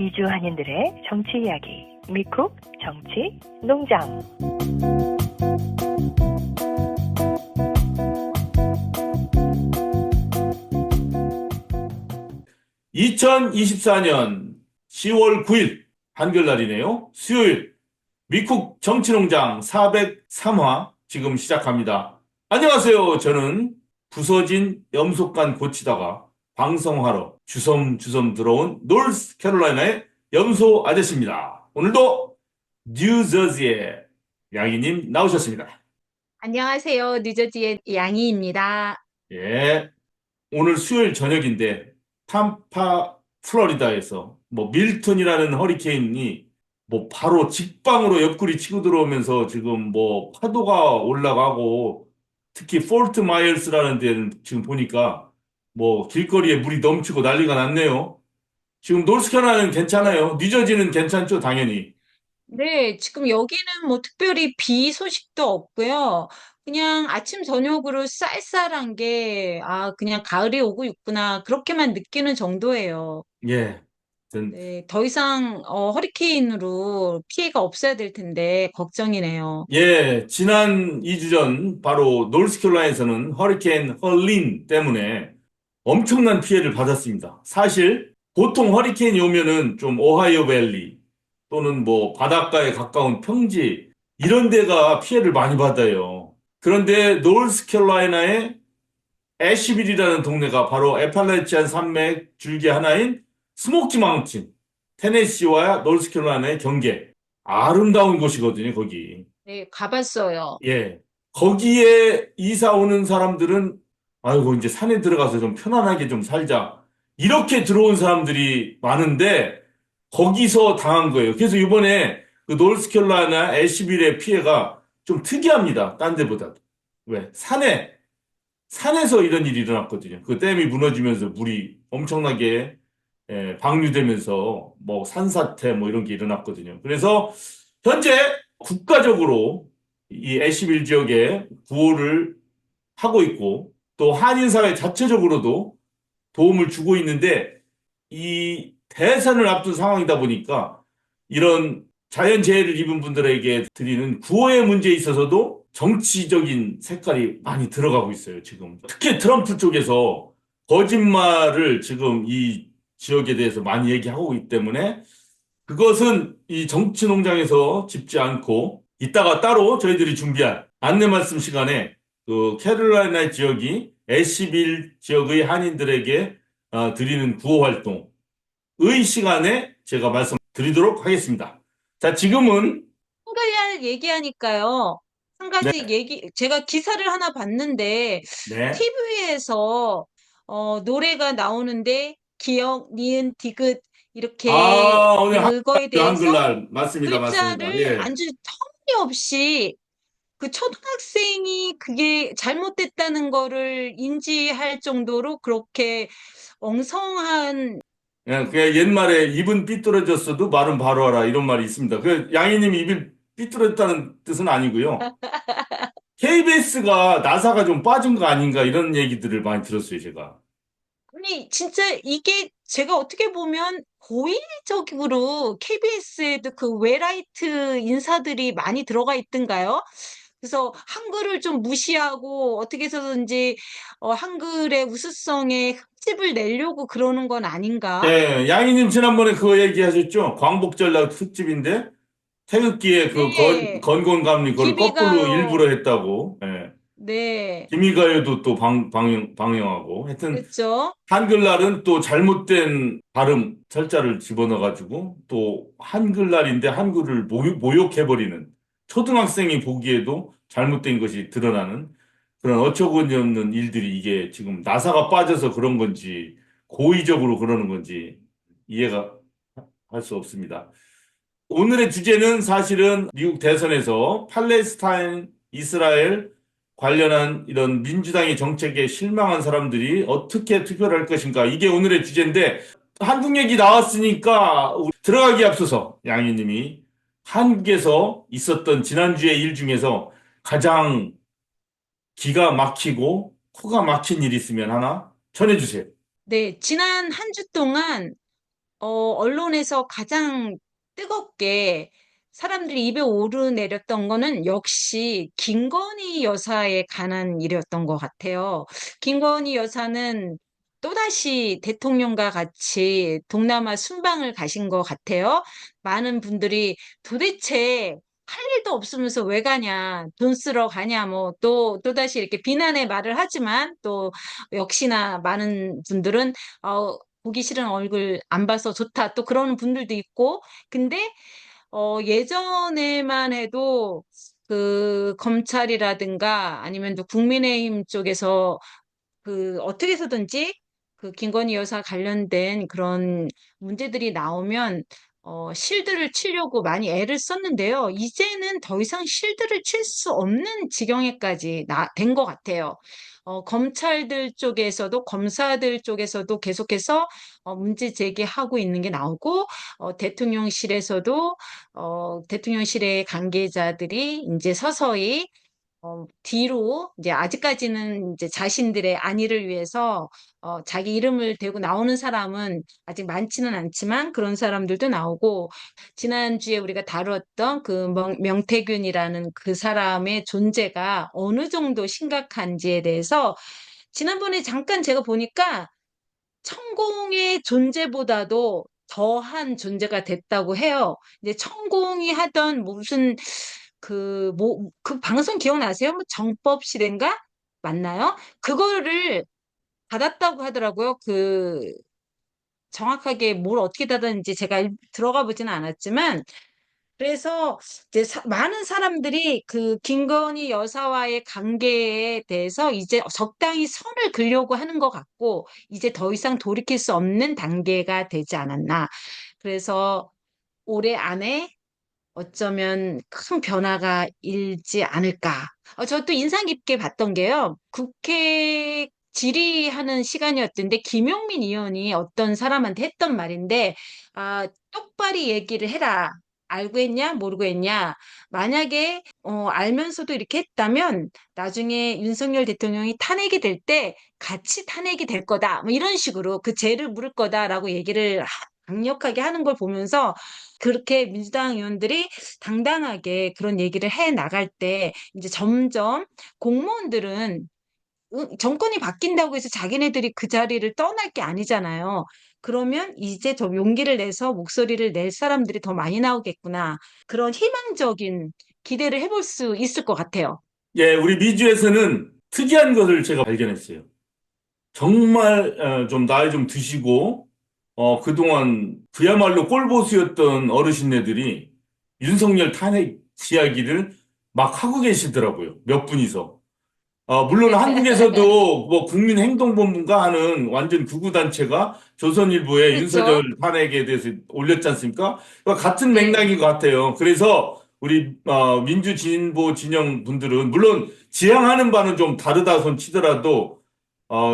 미주 한인들의 정치 이야기, 미쿡 정치 농장. 2024년 10월 9일 한글날이네요. 수요일 미쿡 정치농장 403화 지금 시작합니다. 안녕하세요. 저는 부서진 염소간 고치다가 방송하러 주섬주섬 들어온 노스캐롤라이나의 염소 아저씨입니다. 오늘도 뉴저지의 양이님 나오셨습니다. 안녕하세요. 뉴저지의 양희입니다. 예, 오늘 수요일 저녁인데 탐파 플로리다에서 밀턴이라는 허리케인이 바로 직방으로 옆구리 치고 들어오면서 지금 파도가 올라가고 특히 폴트 마이어스라는 데는 지금 보니까 길거리에 물이 넘치고 난리가 났네요. 지금 노스캐롤라이나는 괜찮아요. 뉴저지는 괜찮죠, 당연히. 네, 지금 여기는 뭐 특별히 비 소식도 없고요. 그냥 아침, 저녁으로 쌀쌀한 게, 그냥 가을이 오고 있구나. 그렇게만 느끼는 정도예요. 예. 네, 더 이상, 허리케인으로 피해가 없어야 될 텐데, 걱정이네요. 예, 지난 2주 전 바로 노스캐롤라이나에서는 허리케인 헐린 때문에 엄청난 피해를 받았습니다. 사실 보통 허리케인이 오면은 좀 오하이오 밸리 또는 바닷가에 가까운 평지 이런 데가 피해를 많이 받아요. 그런데 노스캐롤라이나의 애쉬빌이라는 동네가 바로 애팔레치안 산맥 줄기 하나인 스모키 마운틴, 테네시와 노스캐롤라이나의 경계. 아름다운 곳이거든요, 거기. 네, 가봤어요. 예. 거기에 이사 오는 사람들은, 아이고, 이제 산에 들어가서 좀 편안하게 좀 살자. 이렇게 들어온 사람들이 많은데, 거기서 당한 거예요. 그래서 이번에 그 노스캐롤라이나 애쉬빌의 피해가 좀 특이합니다. 딴 데보다. 왜? 산에서 이런 일이 일어났거든요. 그 댐이 무너지면서 물이 엄청나게 방류되면서 산사태 이런 게 일어났거든요. 그래서 현재 국가적으로 이 애쉬빌 지역에 구호를 하고 있고 또 한인사회 자체적으로도 도움을 주고 있는데 이 대선을 앞둔 상황이다 보니까 이런 자연재해를 입은 분들에게 드리는 구호의 문제에 있어서도 정치적인 색깔이 많이 들어가고 있어요, 지금. 특히 트럼프 쪽에서 거짓말을 지금 이 지역에 대해서 많이 얘기하고 있기 때문에 그것은 이 정치 농장에서 짚지 않고 이따가 따로 저희들이 준비한 안내 말씀 시간에 그 캐롤라이나 지역이 애쉬빌 지역의 한인들에게 드리는 구호 활동의 시간에 제가 말씀드리도록 하겠습니다. 자, 지금은 헝가리안 얘기하니까요. 한 네, 가지 제가 기사를 하나 봤는데, 네. TV에서, 노래가 나오는데, 기억, 니은, 디귿, 이렇게, 오늘 그거에 대해서 한글날 맞습니다, 맞습니다. 글자를 예. 아주 터무니없이 그 초등학생이 그게 잘못됐다는 거를 인지할 정도로 그렇게 엉성한, 예, 그냥 옛말에 입은 삐뚤어졌어도 말은 바로 하라 이런 말이 있습니다. 그 양희님 입이 삐뚤어졌다는 뜻은 아니고요. KBS가 나사가 좀 빠진 거 아닌가 이런 얘기들을 많이 들었어요, 제가. 아니, 진짜 이게 제가 어떻게 보면 고의적으로 KBS에도 그 외라이트 인사들이 많이 들어가 있던가요? 그래서 한글을 좀 무시하고 어떻게 해서든지 한글의 우수성에 흠집을 내려고 그러는 건 아닌가? 예, 양희님 지난번에 그거 얘기하셨죠? 광복절날 특집인데 태극기에 그 네, 건곤감리 그걸 거꾸로 기비가요. 일부러 했다고. 예. 네, 김희가요도 또 방영하고. 하여튼 그랬죠. 한글날은 또 잘못된 발음 철자를 집어넣어가지고 또 한글날인데 한글을 모욕해버리는 초등학생이 보기에도 잘못된 것이 드러나는 그런 어처구니 없는 일들이 이게 지금 나사가 빠져서 그런 건지 고의적으로 그러는 건지 이해가 할 수 없습니다. 오늘의 주제는 사실은 미국 대선에서 팔레스타인, 이스라엘 관련한 이런 민주당의 정책에 실망한 사람들이 어떻게 투표를 할 것인가. 이게 오늘의 주제인데, 한국 얘기 나왔으니까 들어가기 앞서서 양희님이 한국에서 있었던 지난주의 일 중에서 가장 기가 막히고 코가 막힌 일이 있으면 하나 전해주세요. 네, 지난 한 주 동안 언론에서 가장 뜨겁게 사람들이 입에 오르내렸던 거는 역시 김건희 여사에 관한 일이었던 것 같아요. 김건희 여사는 또다시 대통령과 같이 동남아 순방을 가신 것 같아요. 많은 분들이 도대체 할 일도 없으면서 왜 가냐, 돈 쓰러 가냐, 뭐, 또다시 이렇게 비난의 말을 하지만, 또, 역시나 많은 분들은, 보기 싫은 얼굴 안 봐서 좋다. 또 그러는 분들도 있고. 근데 예전에만 해도 그 검찰이라든가 아니면 또 국민의힘 쪽에서 그 어떻게 해서든지 그 김건희 여사 관련된 그런 문제들이 나오면 실드를 치려고 많이 애를 썼는데요. 이제는 더 이상 실드를 칠 수 없는 지경에까지 된 것 같아요. 검찰들 쪽에서도 검사들 쪽에서도 계속해서 문제 제기하고 있는 게 나오고 대통령실에서도 대통령실의 관계자들이 이제 서서히 뒤로 이제 아직까지는 이제 자신들의 안위를 위해서 자기 이름을 대고 나오는 사람은 아직 많지는 않지만 그런 사람들도 나오고 지난주에 우리가 다루었던 그 명태균이라는 그 사람의 존재가 어느 정도 심각한지에 대해서 지난번에 잠깐 제가 보니까 천공의 존재보다도 더한 존재가 됐다고 해요. 이제 천공이 하던 무슨 그 방송 기억나세요? 뭐 정법 시대인가? 맞나요? 그거를 받았다고 하더라고요. 정확하게 뭘 어떻게 받았는지 제가 들어가 보지는 않았지만 그래서 이제 많은 사람들이 그 김건희 여사와의 관계에 대해서 이제 적당히 선을 그려고 하는 것 같고 이제 더 이상 돌이킬 수 없는 단계가 되지 않았나. 그래서 올해 안에 어쩌면 큰 변화가 일지 않을까. 저도 인상 깊게 봤던 게요. 국회 질의하는 시간이었던데 김용민 의원이 어떤 사람한테 했던 말인데 똑바로 얘기를 해라. 알고 했냐, 모르고 했냐. 만약에 알면서도 이렇게 했다면 나중에 윤석열 대통령이 탄핵이 될 때 같이 탄핵이 될 거다. 뭐 이런 식으로 그 죄를 물을 거다라고 얘기를 강력하게 하는 걸 보면서 그렇게 민주당 의원들이 당당하게 그런 얘기를 해 나갈 때 이제 점점 공무원들은 정권이 바뀐다고 해서 자기네들이 그 자리를 떠날 게 아니잖아요. 그러면 이제 더 용기를 내서 목소리를 낼 사람들이 더 많이 나오겠구나. 그런 희망적인 기대를 해볼 수 있을 것 같아요. 예, 우리 미주에서는 특이한 것을 제가 발견했어요. 정말 좀 나이 좀 드시고 그동안 그야말로 꼴보수였던 어르신네들이 윤석열 탄핵 이야기를 막 하고 계시더라고요. 몇 분이서. 물론 한국에서도 뭐 국민행동본부가 하는 완전 극우단체가 조선일보에 그렇죠? 윤석열 탄핵에 대해서 올렸지 않습니까? 그러니까 같은 네. 맥락인 것 같아요. 그래서 우리 민주진보 진영 분들은 물론 지향하는 바는 좀 다르다 손 치더라도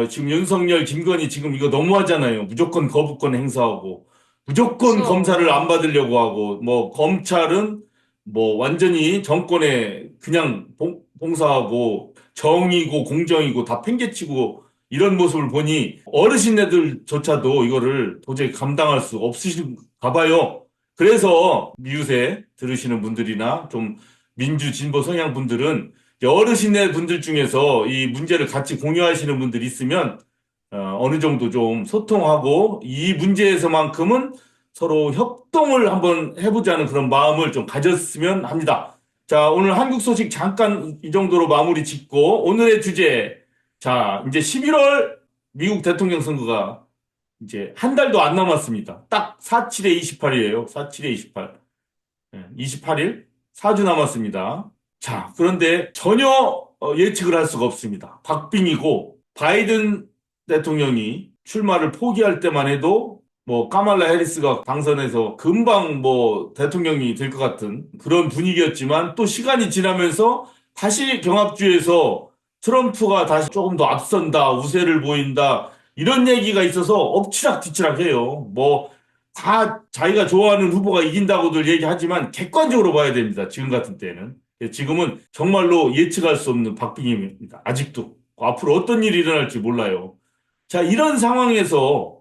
지금 윤석열, 김건희 지금 이거 너무하잖아요. 무조건 거부권 행사하고 무조건 검사를 안 그렇죠. 받으려고 하고 뭐 검찰은 뭐 완전히 정권에 그냥 봉사하고 정의고 공정이고 다 팽개치고 이런 모습을 보니 어르신네들조차도 이거를 도저히 감당할 수 없으신가 봐요. 그래서 미우새 들으시는 분들이나 좀 민주 진보 성향 분들은 어르신네 분들 중에서 이 문제를 같이 공유하시는 분들이 있으면 어느 정도 좀 소통하고 이 문제에서만큼은 서로 협동을 한번 해보자는 그런 마음을 좀 가졌으면 합니다. 자, 오늘 한국 소식 잠깐 이 정도로 마무리 짓고 오늘의 주제. 자, 이제 11월 미국 대통령 선거가 이제 한 달도 안 남았습니다. 딱 47에 28이에요. 47에 28. 28일? 4주 남았습니다. 자, 그런데 전혀 예측을 할 수가 없습니다. 박빙이고 바이든 대통령이 출마를 포기할 때만 해도 뭐 카말라 해리스가 당선해서 금방 뭐 대통령이 될 것 같은 그런 분위기였지만 또 시간이 지나면서 다시 경합주에서 트럼프가 다시 조금 더 앞선다, 우세를 보인다 이런 얘기가 있어서 엎치락뒤치락 해요. 뭐 다 자기가 좋아하는 후보가 이긴다고들 얘기하지만 객관적으로 봐야 됩니다. 지금 같은 때는. 지금은 정말로 예측할 수 없는 박빙입니다. 아직도. 앞으로 어떤 일이 일어날지 몰라요. 자, 이런 상황에서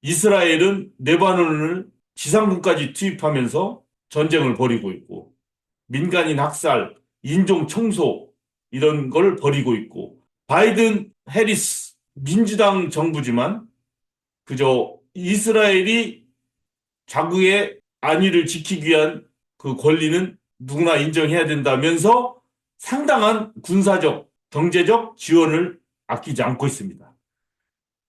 이스라엘은 레바논을 지상군까지 투입하면서 전쟁을 벌이고 있고, 민간인 학살, 인종 청소, 이런 걸 벌이고 있고, 바이든, 해리스, 민주당 정부지만 그저 이스라엘이 자국의 안위를 지키기 위한 그 권리는 누구나 인정해야 된다면서 상당한 군사적, 경제적 지원을 아끼지 않고 있습니다.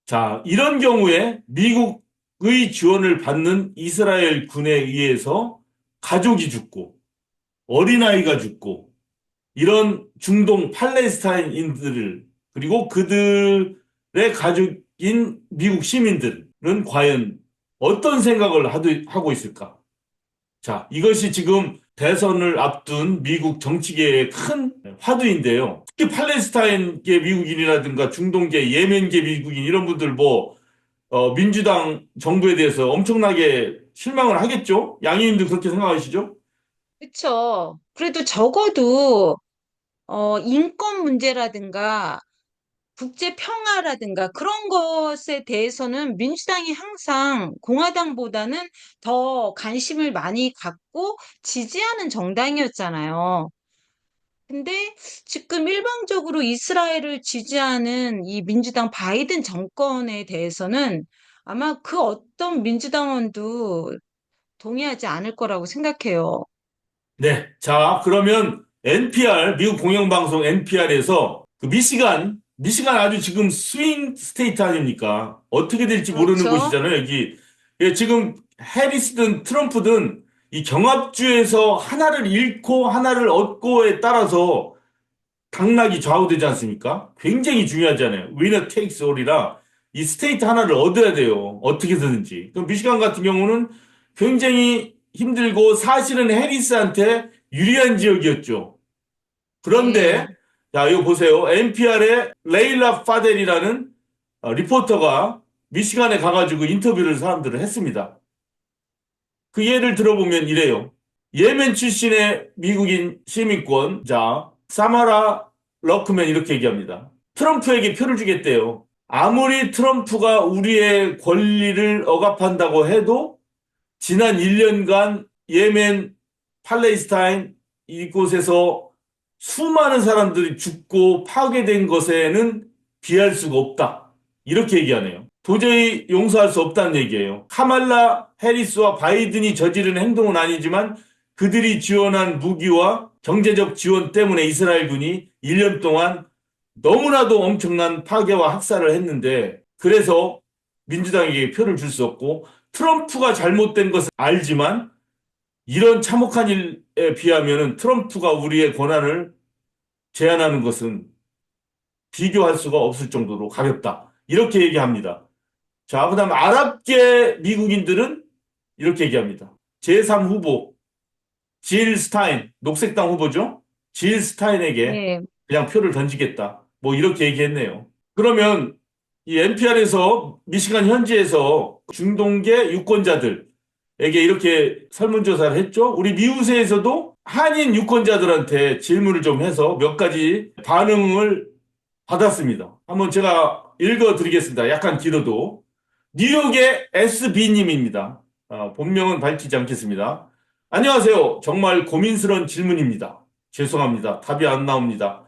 자, 이런 경우에 미국의 지원을 받는 이스라엘 군에 의해서 가족이 죽고 어린아이가 죽고 이런 중동 팔레스타인인들을 그리고 그들의 가족인 미국 시민들은 과연 어떤 생각을 하고 있을까? 자, 이것이 지금 대선을 앞둔 미국 정치계의 큰 화두인데요. 특히 팔레스타인계 미국인이라든가 중동계, 예멘계 미국인 이런 분들 민주당 정부에 대해서 엄청나게 실망을 하겠죠? 양희님도 그렇게 생각하시죠? 그쵸. 그래도 적어도, 인권 문제라든가, 국제 평화라든가 그런 것에 대해서는 민주당이 항상 공화당보다는 더 관심을 많이 갖고 지지하는 정당이었잖아요. 근데 지금 일방적으로 이스라엘을 지지하는 이 민주당 바이든 정권에 대해서는 아마 그 어떤 민주당원도 동의하지 않을 거라고 생각해요. 네. 자, 그러면 NPR, 미국 공영방송 NPR에서 그 미시간 아주 지금 스윙 스테이트 아닙니까? 어떻게 될지 모르는 그렇죠? 곳이잖아요, 여기. 예, 지금 해리스든 트럼프든 이 경합주에서 하나를 잃고 하나를 얻고에 따라서 당락이 좌우되지 않습니까? 굉장히 중요하잖아요. winner takes all이라 이 스테이트 하나를 얻어야 돼요. 어떻게든지. 그럼 미시간 같은 경우는 굉장히 힘들고 사실은 해리스한테 유리한 지역이었죠. 그런데 네. 자, 이거 보세요. NPR의 레일라 파델이라는 리포터가 미시간에 가가지고 인터뷰를 사람들을 했습니다. 그 예를 들어보면 이래요. 예멘 출신의 미국인 시민권자 사마라 러크맨 이렇게 얘기합니다. 트럼프에게 표를 주겠대요. 아무리 트럼프가 우리의 권리를 억압한다고 해도 지난 1년간 예멘, 팔레스타인 이곳에서 수많은 사람들이 죽고 파괴된 것에는 비할 수가 없다. 이렇게 얘기하네요. 도저히 용서할 수 없다는 얘기예요. 카말라 해리스와 바이든이 저지른 행동은 아니지만 그들이 지원한 무기와 경제적 지원 때문에 이스라엘군이 1년 동안 너무나도 엄청난 파괴와 학살을 했는데 그래서 민주당에게 표를 줄 수 없고 트럼프가 잘못된 것을 알지만 이런 참혹한 일에 비하면 트럼프가 우리의 권한을 제한하는 것은 비교할 수가 없을 정도로 가볍다. 이렇게 얘기합니다. 자, 그다음 아랍계 미국인들은 이렇게 얘기합니다. 제3 후보 질 스타인, 녹색당 후보죠. 질 스타인에게 네. 그냥 표를 던지겠다. 뭐 이렇게 얘기했네요. 그러면 이 NPR에서 미시간 현지에서 중동계 유권자들에게 이렇게 설문조사를 했죠. 우리 미우새에서도 한인 유권자들한테 질문을 좀 해서 몇 가지 반응을 받았습니다. 한번 제가 읽어드리겠습니다. 약간 길어도. 뉴욕의 SB님입니다. 본명은 밝히지 않겠습니다. 안녕하세요. 정말 고민스러운 질문입니다. 죄송합니다. 답이 안 나옵니다.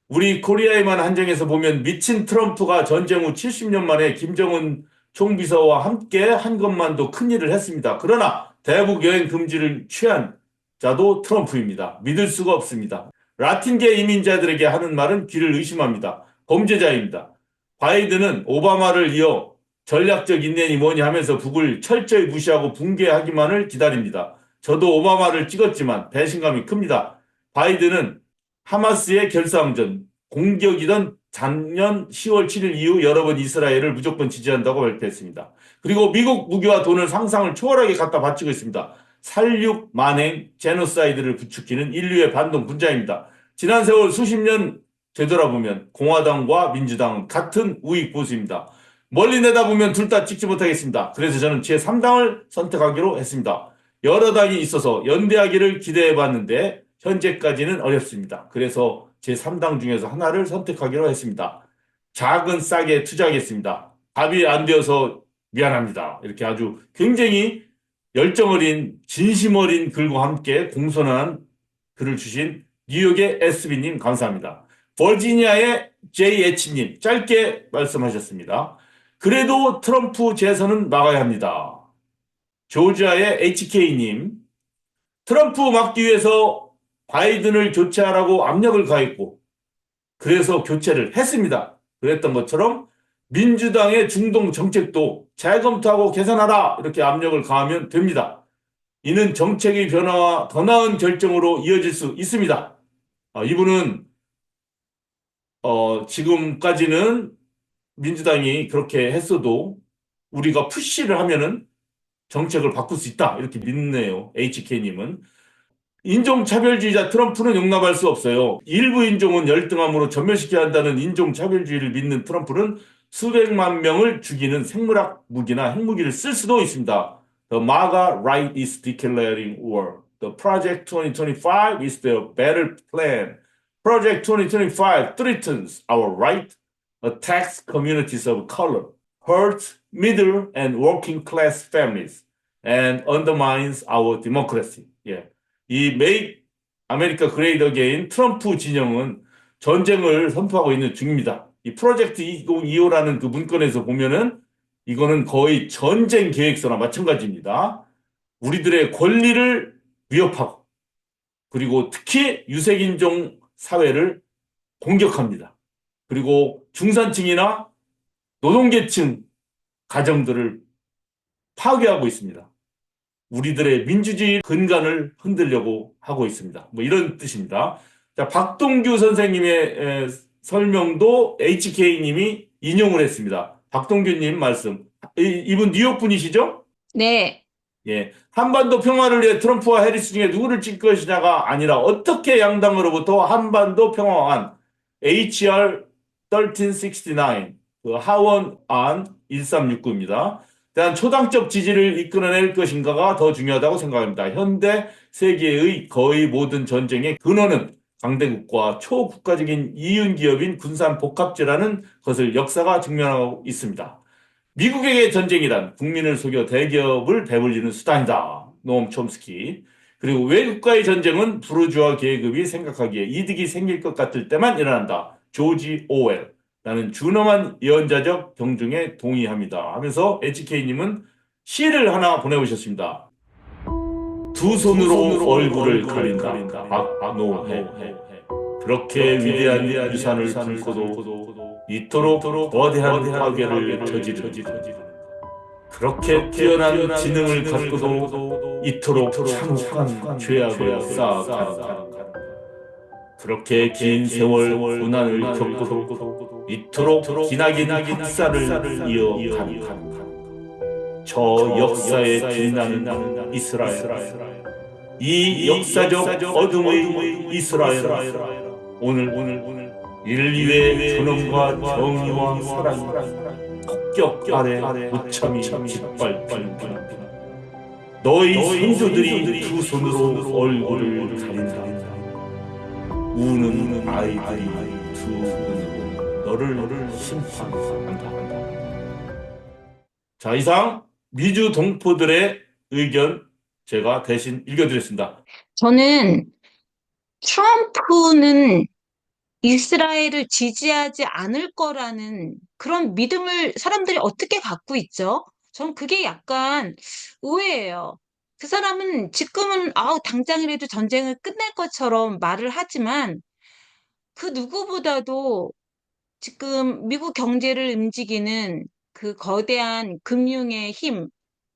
우리 코리아에만 한정해서 보면 미친 트럼프가 전쟁 후 70년 만에 김정은 총비서와 함께 한 것만도 큰일을 했습니다. 그러나 대북 여행 금지를 취한 자도 트럼프입니다. 믿을 수가 없습니다. 라틴계 이민자들에게 하는 말은 귀를 의심합니다. 범죄자입니다. 바이든은 오바마를 이어 전략적 인내니 뭐니 하면서 북을 철저히 무시하고 붕괴하기만을 기다립니다. 저도 오바마를 찍었지만 배신감이 큽니다. 바이든은 하마스의 결사항전, 공격이던 작년 10월 7일 이후 여러 번 이스라엘을 무조건 지지한다고 발표했습니다. 그리고 미국 무기와 돈을 상상을 초월하게 갖다 바치고 있습니다. 살육, 만행, 제노사이드를 부추기는 인류의 반동 분자입니다. 지난 세월 수십 년 되돌아보면 공화당과 민주당은 같은 우익 보수입니다. 멀리 내다보면 둘 다 찍지 못하겠습니다. 그래서 저는 제3당을 선택하기로 했습니다. 여러 당이 있어서 연대하기를 기대해봤는데 현재까지는 어렵습니다. 그래서 제3당 중에서 하나를 선택하기로 했습니다. 작은 싹에 투자하겠습니다. 답이 안 되어서 미안합니다. 이렇게 아주 굉장히 열정 어린, 진심 어린 글과 함께 공손한 글을 주신 뉴욕의 SB님 감사합니다. 버지니아의 JH님 짧게 말씀하셨습니다. 그래도 트럼프 재선은 막아야 합니다. 조지아의 HK님 트럼프 막기 위해서 바이든을 교체하라고 압력을 가했고 그래서 교체를 했습니다. 그랬던 것처럼 민주당의 중동 정책도 재검토하고 개선하라 이렇게 압력을 가하면 됩니다. 이는 정책의 변화와 더 나은 결정으로 이어질 수 있습니다. 이분은 지금까지는 민주당이 그렇게 했어도 우리가 푸시를 하면은 정책을 바꿀 수 있다 이렇게 믿네요. HK님은. 인종차별주의자 트럼프는 용납할 수 없어요. 일부 인종은 열등함으로 전멸시켜야 한다는 인종차별주의를 믿는 트럼프는 수백만 명을 죽이는 생물학 무기나 핵무기를 쓸 수도 있습니다. The MAGA right is declaring war. The Project 2025 is their battle plan. Project 2025 threatens our right, attacks communities of color, hurts middle and working class families, and undermines our democracy. 예. 이 Make America Great Again 트럼프 진영은 전쟁을 선포하고 있는 중입니다. 이 프로젝트 2025라는 그 문건에서 보면은 이거는 거의 전쟁 계획서나 마찬가지입니다. 우리들의 권리를 위협하고 그리고 특히 유색인종 사회를 공격합니다. 그리고 중산층이나 노동계층 가정들을 파괴하고 있습니다. 우리들의 민주주의 근간을 흔들려고 하고 있습니다. 뭐 이런 뜻입니다. 자, 박동규 선생님의 설명도 HK님이 인용을 했습니다. 박동규님 말씀. 이분 뉴욕 분이시죠? 네. 예. 한반도 평화를 위해 트럼프와 해리스 중에 누구를 찍을 것이냐가 아니라 어떻게 양당으로부터 한반도 평화안 HR 1369 그 하원안 1369입니다. 대한 초당적 지지를 이끌어낼 것인가가 더 중요하다고 생각합니다. 현대 세계의 거의 모든 전쟁의 근원은 강대국과 초국가적인 이윤기업인 군산복합제라는 것을 역사가 증명하고 있습니다. 미국에게 전쟁이란 국민을 속여 대기업을 배불리는 수단이다. 노엄 촘스키. 그리고 외국과의 전쟁은 부르주아 계급이 생각하기에 이득이 생길 것 같을 때만 일어난다. 조지 오웰. 나는 준엄한 예언자적 경중에 동의합니다. 하면서 HK님은 시를 하나 보내오셨습니다. 두 손으로 얼굴을 가린다. 박노해. 그렇게 위대한 유산을 품고도 이토록 거대한 파괴를 저지른다. 그렇게 뛰어난 지능을 갖고도 이토록 참혹한 죄악을 쌓아간다. 그렇게 긴 세월 고난을 겪고도 이토록 기나긴 학살을 이어간다. 저 역사의 빛나는 이스라엘. 이 역사적 어둠의 이스라엘. 오늘 인류의 존엄과 정의와 사랑이 폭격 아래 무참히 짓밟힌다. 너희 선조들이 두 손으로 얼굴을 가린다. 우는 아이들이 두 눈으로 너를 심판한다. 자, 이상 미주 동포들의 의견 제가 대신 읽어드렸습니다. 저는 트럼프는 이스라엘을 지지하지 않을 거라는 그런 믿음을 사람들이 어떻게 갖고 있죠? 전 그게 약간 의외예요. 그 사람은 지금은 당장이라도 전쟁을 끝낼 것처럼 말을 하지만 그 누구보다도 지금 미국 경제를 움직이는 그 거대한 금융의 힘,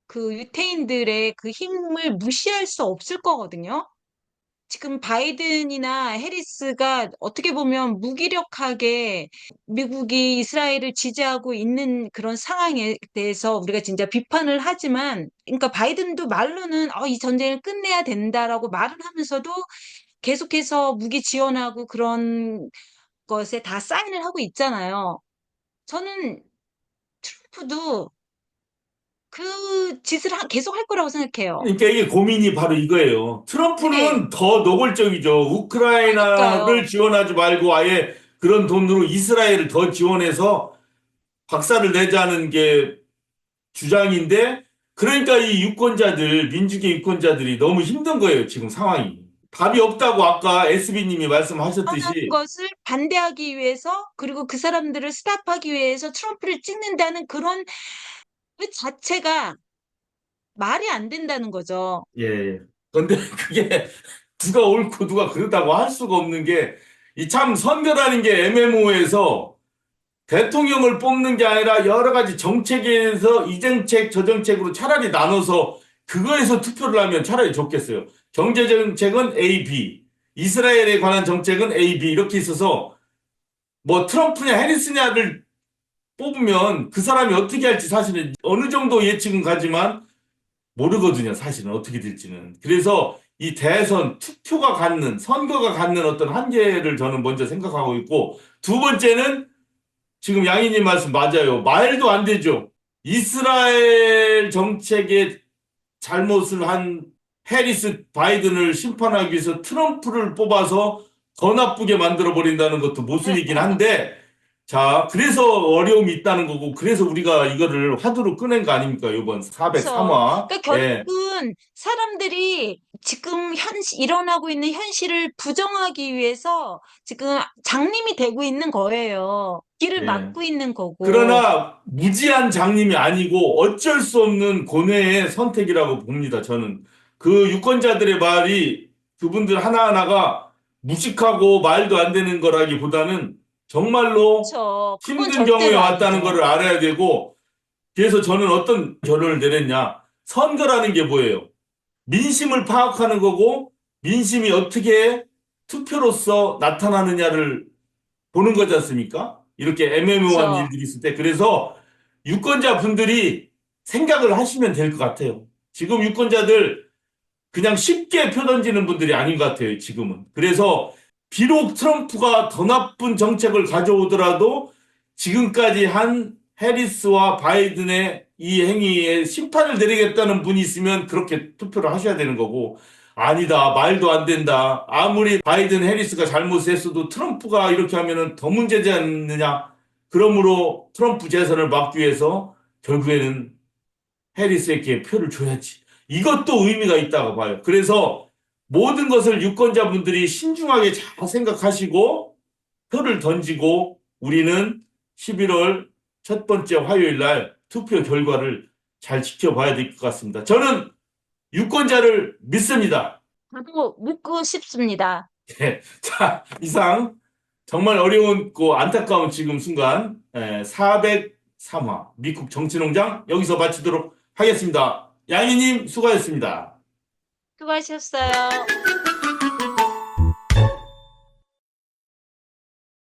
그 유태인들의 그 힘을 무시할 수 없을 거거든요. 지금 바이든이나 해리스가 어떻게 보면 무기력하게 미국이 이스라엘을 지지하고 있는 그런 상황에 대해서 우리가 진짜 비판을 하지만, 그러니까 바이든도 말로는 이 전쟁을 끝내야 된다라고 말을 하면서도 계속해서 무기 지원하고 그런 것에 다 사인을 하고 있잖아요. 저는 트럼프도 그 짓을 계속 할 거라고 생각해요. 그러니까 이게 고민이 바로 이거예요. 트럼프는 더 노골적이죠. 우크라이나를 그러니까요. 지원하지 말고 아예 그런 돈으로 이스라엘을 더 지원해서 박살을 내자는 게 주장인데, 그러니까 이 유권자들, 민주계 유권자들이 너무 힘든 거예요, 지금 상황이. 답이 없다고 아까 SB님이 하는 말씀하셨듯이, 것을 반대하기 위해서, 그리고 그 사람들을 스탑하기 위해서 트럼프를 찍는다는 그런 그 자체가 말이 안 된다는 거죠. 예. 근데 그게 누가 옳고 누가 그르다고 할 수가 없는 게, 이 참 선거라는 게 애매모호해서 대통령을 뽑는 게 아니라 여러 가지 정책에서 이 정책, 저 정책으로 차라리 나눠서 그거에서 투표를 하면 차라리 좋겠어요. 경제 정책은 A, B, 이스라엘에 관한 정책은 A, B 이렇게 있어서 뭐 트럼프냐 해리스냐를 뽑으면 그 사람이 어떻게 할지 사실은 어느 정도 예측은 가지만 모르거든요. 사실은 어떻게 될지는. 그래서 이 대선 투표가 갖는 선거가 갖는 어떤 한계를 저는 먼저 생각하고 있고, 두 번째는 지금 양희님 말씀 맞아요. 말도 안 되죠. 이스라엘 정책에 잘못을 한 해리스 바이든을 심판하기 위해서 트럼프를 뽑아서 더 나쁘게 만들어 버린다는 것도 모순이긴 한데, 자, 그래서 어려움이 있다는 거고, 그래서 우리가 이거를 화두로 꺼낸 거 아닙니까? 이번 그렇죠. 403화. 그러니까 예, 결국은 사람들이 지금 일어나고 있는 현실을 부정하기 위해서 지금 장님이 되고 있는 거예요. 길을 예. 막고 있는 거고. 그러나 무지한 장님이 아니고 어쩔 수 없는 고뇌의 선택이라고 봅니다. 저는 그 유권자들의 말이 그분들 하나하나가 무식하고 말도 안 되는 거라기보다는 정말로 그렇죠. 그건 힘든 경우에 절대로 왔다는 아니죠. 거를 알아야 되고, 그래서 저는 어떤 결론을 내렸냐. 선거라는 게 뭐예요? 민심을 파악하는 거고, 민심이 어떻게 투표로서 나타나느냐를 보는 거지 않습니까? 이렇게 애매모호한 그렇죠. 일들이 있을 때. 그래서 유권자 분들이 생각을 하시면 될 것 같아요. 지금 유권자들 그냥 쉽게 표 던지는 분들이 아닌 것 같아요, 지금은. 그래서 비록 트럼프가 더 나쁜 정책을 가져오더라도 지금까지 한 해리스와 바이든의 이 행위에 심판을 내리겠다는 분이 있으면 그렇게 투표를 하셔야 되는 거고, 아니다, 말도 안 된다. 아무리 바이든, 해리스가 잘못했어도 트럼프가 이렇게 하면은 더 문제지 않느냐. 그러므로 트럼프 재선을 막기 위해서 결국에는 해리스에게 표를 줘야지. 이것도 의미가 있다고 봐요. 그래서 모든 것을 유권자분들이 신중하게 잘 생각하시고 표를 던지고, 우리는 11월 첫 번째 화요일 날 투표 결과를 잘 지켜봐야 될 것 같습니다. 저는 유권자를 믿습니다. 저도 묻고 싶습니다. 예. 자, 이상 정말 어려운 안타까운 지금 순간 403화 미국 정치농장 여기서 마치도록 하겠습니다. 양희님 수고하셨습니다. 수고하셨어요.